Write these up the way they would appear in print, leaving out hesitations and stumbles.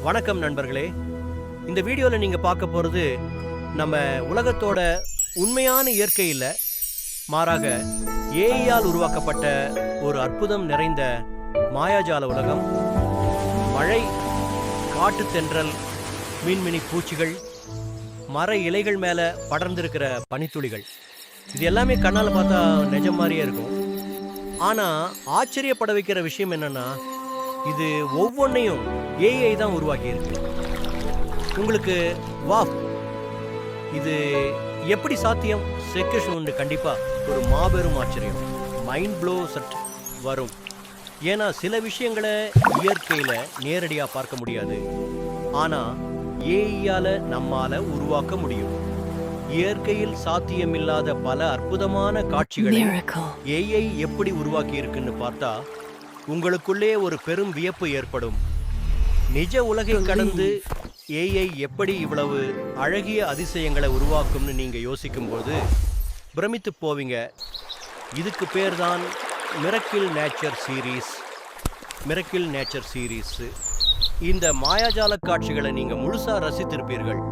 வணக்கம் நண்பர்களே. இந்த வீடியோவில் நீங்கள் பார்க்க போகிறது நம்ம உலகத்தோட உண்மையான இயற்கை இல்லை, மாறாக ஏஐயால் உருவாக்கப்பட்ட ஒரு அற்புதம் நிறைந்த மாயாஜால உலகம். மழை, காட்டுத்தென்றல், மீன்மினி பூச்சிகள், மர இலைகள் மேலே படர்ந்திருக்கிற பனித்துளிகள், இது எல்லாமே கண்ணால் பார்த்தா நிஜம் மாதிரியே இருக்கும். ஆனால் ஆச்சரியப்பட வைக்கிற விஷயம் என்னன்னா, இது ஒவ்வொன்றையும் ஏஐ தான் உருவாக்கி இருக்கு. உங்களுக்கு வா, இது எப்படி சாத்தியம் செகண்ட் கண்டிப்பா ஒரு மாபெரும் ஆச்சரியம், மைண்ட் ப்ளோ சட் வரும். ஏன்னா சில விஷயங்களை இயற்கையில நேரடியா பார்க்க முடியாது, ஆனா ஏஐயால நம்மால உருவாக்க முடியும். இயற்கையில் சாத்தியமில்லாத பல அற்புதமான காட்சிகளை ஏஐ எப்படி உருவாக்கி இருக்குன்னு பார்த்தா உங்களுக்குள்ளே ஒரு பெரும் வியப்பு ஏற்படும். நிஜ உலகை கடந்து ஏஐ எப்படி இவ்வளவு அழகிய அதிசயங்களை உருவாக்கும்னு நீங்க யோசிக்கும்போது பிரமித்து போவீங்க. இதுக்கு பேர் தான் மிரக்கிள் நேச்சர் சீரீஸ். இந்த மாயாஜால காட்சிகளை நீங்க முழுசா ரசித்திருப்பீர்கள்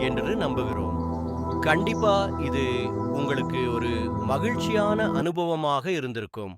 என்று நம்புகிறோம். கண்டிப்பா இது உங்களுக்கு ஒரு மகிழ்ச்சியான அனுபவமாக இருந்திருக்கும்.